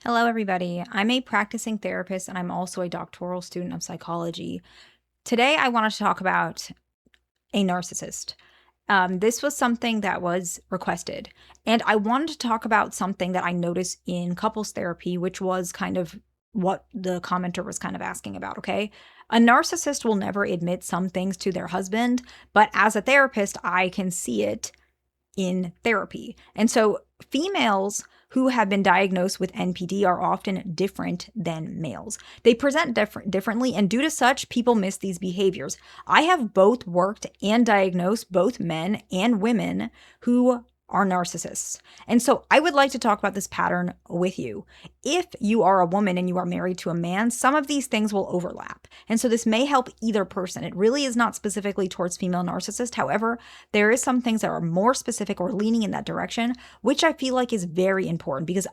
Hello, everybody. I'm a practicing therapist and I'm also a doctoral student of psychology. Today, I wanted to talk about a narcissist. This was something that was requested, and I wanted to talk about something that I noticed in couples therapy, which was kind of what the commenter was kind of asking about. Okay. A narcissist will never admit some things to their husband, but as a therapist, I can see it in therapy. And so females who have been diagnosed with NPD are often different than males. They present differently, and due to such, people miss these behaviors. I have both worked and diagnosed both men and women who are narcissists. And so I would like to talk about this pattern with you. If you are a woman and you are married to a man, some of these things will overlap. And so this may help either person. It really is not specifically towards female narcissists. However, there is some things that are more specific or leaning in that direction, which I feel like is very important because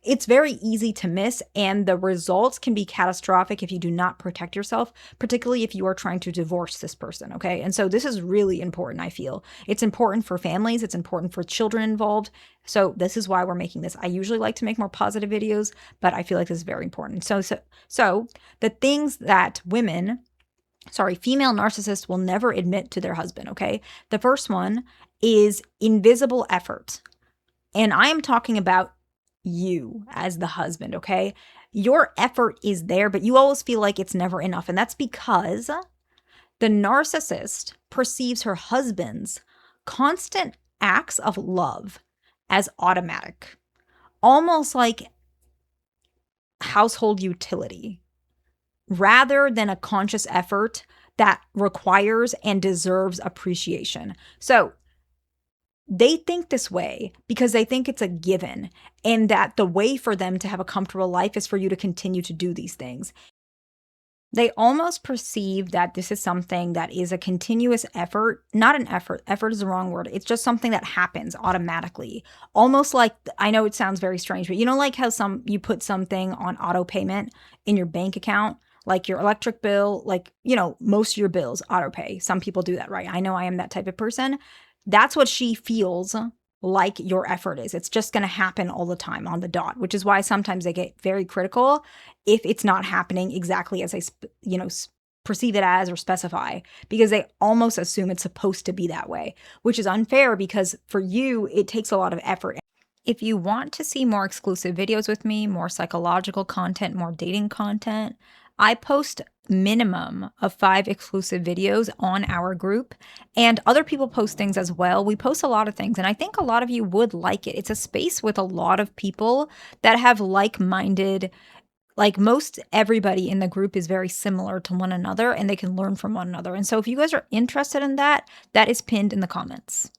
it's very easy to miss, and the results can be catastrophic if you do not protect yourself, particularly if you are trying to divorce this person, okay? And so this is really important, I feel. It's important for families, it's important for children involved. So this is why we're making this. I usually like to make more positive videos, but I feel like this is very important. So the things that female narcissists will never admit to their husband, okay? The first one is invisible effort. And I am talking about you as the husband, okay? Your effort is there, but you always feel like it's never enough. And that's because the narcissist perceives her husband's constant acts of love as automatic, almost like household utility, rather than a conscious effort that requires and deserves appreciation. So they think this way because they think it's a given, and that the way for them to have a comfortable life is for you to continue to do these things. They almost perceive that this is something that is a continuous effort, not an effort. Effort is the wrong word. It's just something that happens automatically. Almost like, I know it sounds very strange, but you know, like how you put something on auto payment in your bank account, like your electric bill, like, most of your bills auto pay. Some people do that, right? I know I am that type of person. That's what she feels like your effort is. It's just going to happen all the time on the dot, which is why sometimes they get very critical if it's not happening exactly as they, perceive it as or specify, because they almost assume it's supposed to be that way, which is unfair because for you, it takes a lot of effort. If you want to see more exclusive videos with me, more psychological content, more dating content, I post minimum of 5 exclusive videos on our group, and other people post things as well. We post a lot of things, and I think a lot of you would like it. It's a space with a lot of people that have like-minded, like most everybody in the group is very similar to one another, and they can learn from one another. And so if you guys are interested in that, that is pinned in the comments.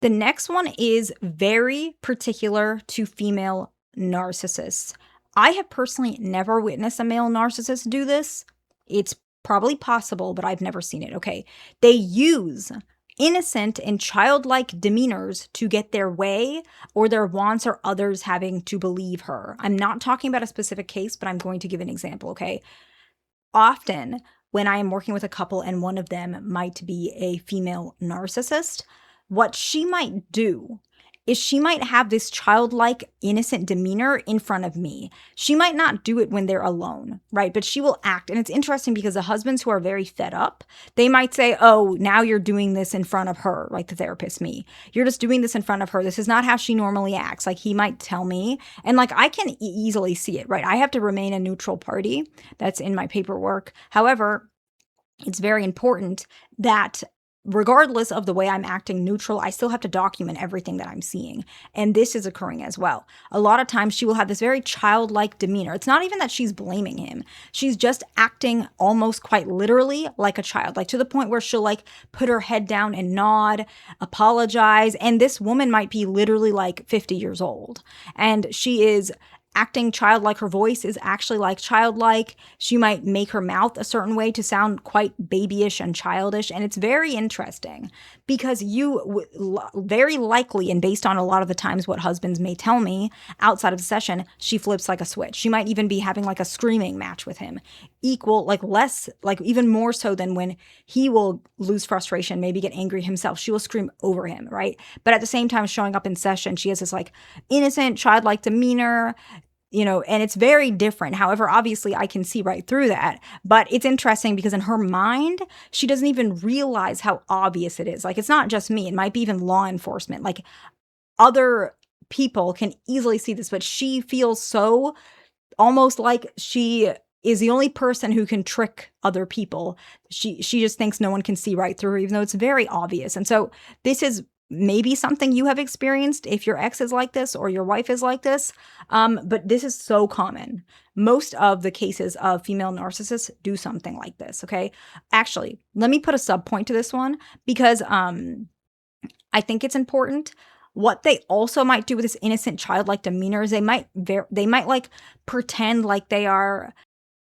The next one is very particular to female narcissists. I have personally never witnessed a male narcissist do this. It's probably possible, but I've never seen it. Okay. They use innocent and childlike demeanors to get their way or their wants or others having to believe her. I'm not talking about a specific case, but I'm going to give an example. Okay. Often when I am working with a couple and one of them might be a female narcissist, what she might do is she might have this childlike, innocent demeanor in front of me. She might not do it when they're alone, right? But she will act. And it's interesting because the husbands who are very fed up, they might say, oh, now you're doing this in front of her, like the therapist, me. You're just doing this in front of her. This is not how she normally acts. Like he might tell me. And like I can easily see it, right? I have to remain a neutral party. That's in my paperwork. However, it's very important that regardless of the way I'm acting neutral, I still have to document everything that I'm seeing. And this is occurring as well. A lot of times she will have this very childlike demeanor. It's not even that she's blaming him. She's just acting almost quite literally like a child, like to the point where she'll like put her head down and nod, apologize. And this woman might be literally like 50 years old. And she is acting childlike. Her voice is actually like childlike. She might make her mouth a certain way to sound quite babyish and childish. And it's very interesting because you very likely, and based on a lot of the times what husbands may tell me outside of the session, she flips like a switch. She might even be having like a screaming match with him, equal, like less, like even more so than when he will lose frustration, maybe get angry himself. She will scream over him, right? But at the same time, showing up in session, she has this like innocent, childlike demeanor, and it's very different. However, obviously I can see right through that, but it's interesting because in her mind, she doesn't even realize how obvious it is. Like, it's not just me, it might be even law enforcement. Like, other people can easily see this, but she feels so almost like she is the only person who can trick other people. She just thinks no one can see right through her, even though it's very obvious. And so this is maybe something you have experienced if your ex is like this or your wife is like this. But this is so common. Most of the cases of female narcissists do something like this. Okay. Actually, let me put a sub point to this one because I think it's important. What they also might do with this innocent childlike demeanor is they might like pretend like they are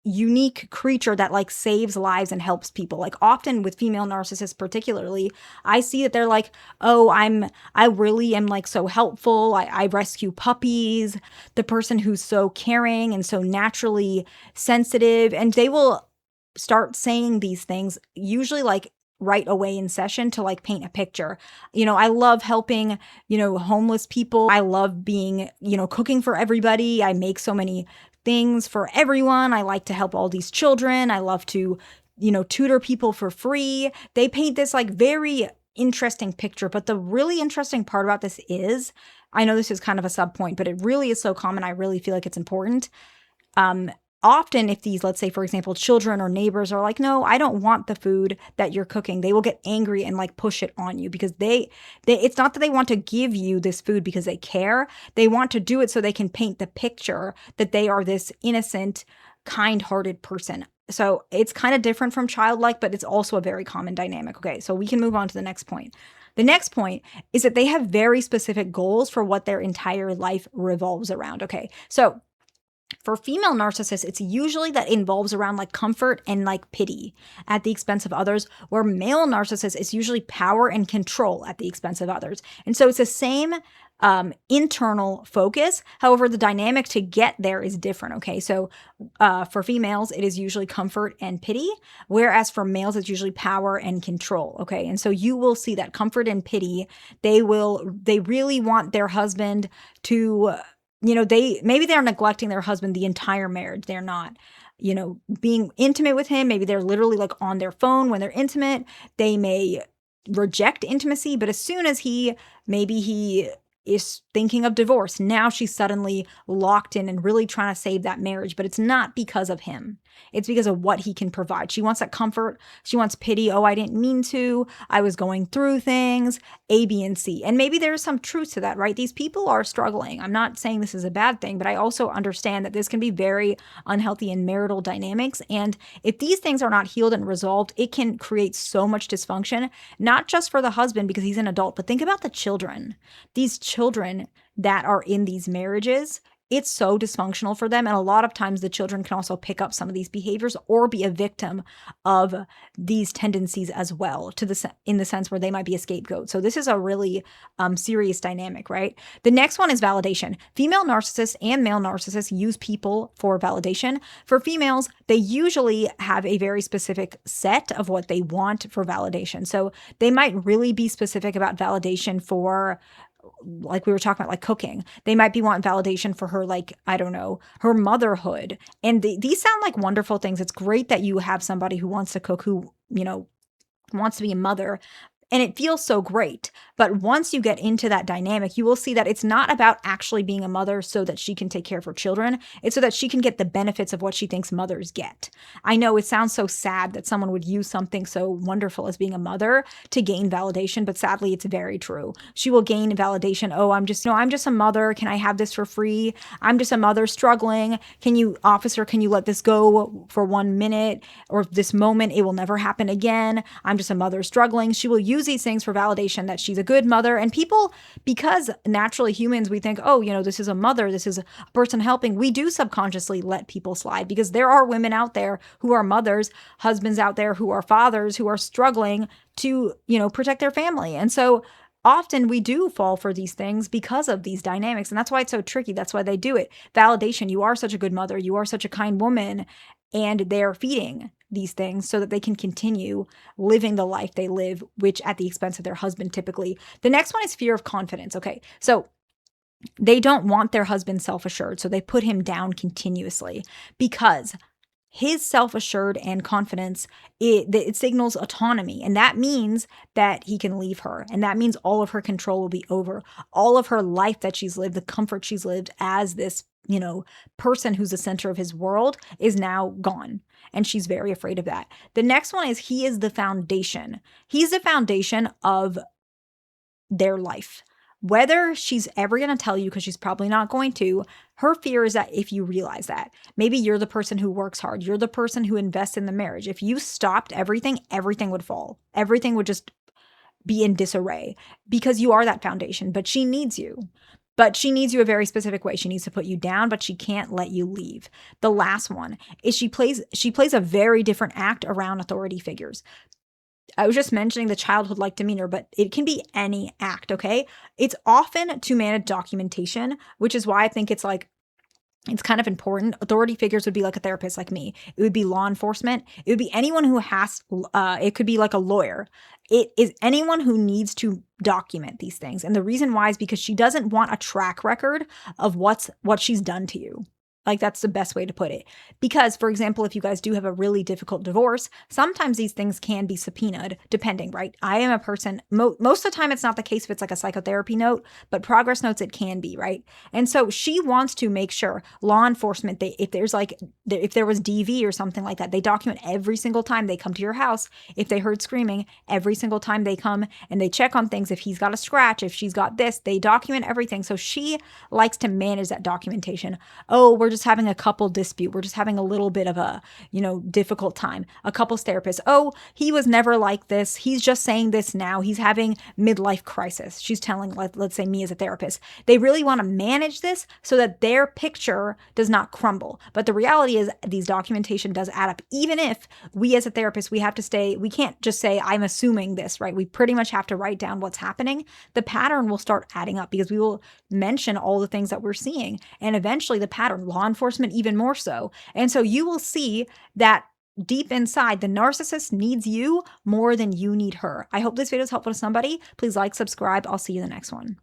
unique creature that like saves lives and helps people. Like, often with female narcissists particularly, I see that they're like, oh, I really am like so helpful. I rescue puppies, the person who's so caring and so naturally sensitive. And they will start saying these things, usually like right away in session, to like paint a picture. I love helping, homeless people. I love being, cooking for everybody. I make so many things for everyone. I like to help all these children. I love to, tutor people for free. They paint this like very interesting picture. But the really interesting part about this is, I know this is kind of a sub point, but it really is so common. I really feel like it's important. Often if these, let's say, for example, children or neighbors are like, no, I don't want the food that you're cooking, they will get angry and like push it on you because they it's not that they want to give you this food because they care. They want to do it so they can paint the picture that they are this innocent, kind-hearted person. So it's kind of different from childlike, but it's also a very common dynamic. Okay, so we can move on to the next point. The next point is that they have very specific goals for what their entire life revolves around. Okay, so for female narcissists, it's usually that involves around like comfort and like pity at the expense of others, where male narcissists, it's usually power and control at the expense of others. And so it's the same internal focus. However, the dynamic to get there is different. Okay. So for females, it is usually comfort and pity, whereas for males, it's usually power and control. Okay. And so you will see that comfort and pity, they really want their husband to, maybe they're neglecting their husband the entire marriage. They're not, being intimate with him. Maybe they're literally like on their phone when they're intimate. They may reject intimacy, but as soon as maybe he is thinking of divorce, now she's suddenly locked in and really trying to save that marriage. But it's not because of him. It's because of what he can provide. She wants that comfort. She wants pity. Oh, I didn't mean to. I was going through things, A, B, and C. And maybe there's some truth to that, right? These people are struggling. I'm not saying this is a bad thing, but I also understand that this can be very unhealthy in marital dynamics. And if these things are not healed and resolved, it can create so much dysfunction, not just for the husband because he's an adult, but think about the children. These children that are in these marriages, it's so dysfunctional for them. And a lot of times the children can also pick up some of these behaviors or be a victim of these tendencies as well, in the sense where they might be a scapegoat. So this is a really serious dynamic, right? The next one is validation. Female narcissists and male narcissists use people for validation. For females, they usually have a very specific set of what they want for validation. So they might really be specific about validation for, like we were talking about, like cooking. They might be wanting validation for her, like, I don't know, her motherhood. And these sound like wonderful things. It's great that you have somebody who wants to cook, who, wants to be a mother. And it feels so great. But once you get into that dynamic, you will see that it's not about actually being a mother so that she can take care of her children. It's so that she can get the benefits of what she thinks mothers get. I know it sounds so sad that someone would use something so wonderful as being a mother to gain validation, but sadly, it's very true. She will gain validation. Oh, I'm just a mother. Can I have this for free? I'm just a mother struggling. Can you let this go for 1 minute or this moment? It will never happen again. I'm just a mother struggling. She will use these things for validation that she's a good mother. And people, because naturally humans, we think, oh, this is a mother, this is a person helping. We do subconsciously let people slide because there are women out there who are mothers, husbands out there who are fathers, who are struggling to, protect their family. And so often we do fall for these things because of these dynamics. And that's why it's so tricky. That's why they do it. Validation. You are such a good mother. You are such a kind woman. And they're feeding these things so that they can continue living the life they live, which at the expense of their husband typically. The next one is fear of confidence. Okay. So They don't want their husband self-assured, so they put him down continuously because his self-assured and confidence, it signals autonomy, and that means that he can leave her, and that means all of her control will be over. All of her life that she's lived, the comfort she's lived as this, person who's the center of his world, is now gone, and she's very afraid of that. The next one is he is the foundation. He's the foundation of their life. Whether she's ever going to tell you, because she's probably not going to, her fear is that if you realize that, maybe you're the person who works hard, you're the person who invests in the marriage. If you stopped everything, everything would fall. Everything would just be in disarray because you are that foundation, but she needs you. But she needs you a very specific way. She needs to put you down, but she can't let you leave. The last one is she plays a very different act around authority figures. I was just mentioning the childhood-like demeanor, but it can be any act, okay? It's often to manage documentation, which is why I think it's kind of important. Authority figures would be like a therapist like me. It would be law enforcement. It would be anyone who it could be like a lawyer. It is anyone who needs to document these things. And the reason why is because she doesn't want a track record of what she's done to you. Like, that's the best way to put it. Because, for example, if you guys do have a really difficult divorce, sometimes these things can be subpoenaed, depending, right? I am a person, most of the time it's not the case if it's like a psychotherapy note, but progress notes it can be, right? And so she wants to make sure law enforcement, if there was DV or something like that, they document every single time they come to your house. If they heard screaming, every single time they come and they check on things, if he's got a scratch, if she's got this, they document everything. So she likes to manage that documentation. Oh, we're just having a couple dispute. We're just having a little bit of a, difficult time. A couples therapist. Oh, he was never like this. He's just saying this now. He's having midlife crisis. She's telling, let's say me as a therapist. They really want to manage this so that their picture does not crumble. But the reality is these documentation does add up. Even if we as a therapist, we can't just say, I'm assuming this, right? We pretty much have to write down what's happening. The pattern will start adding up because we will mention all the things that we're seeing. And eventually the pattern, law enforcement even more so. And so you will see that deep inside, the narcissist needs you more than you need her. I hope this video is helpful to somebody. Please like, subscribe. I'll see you in the next one.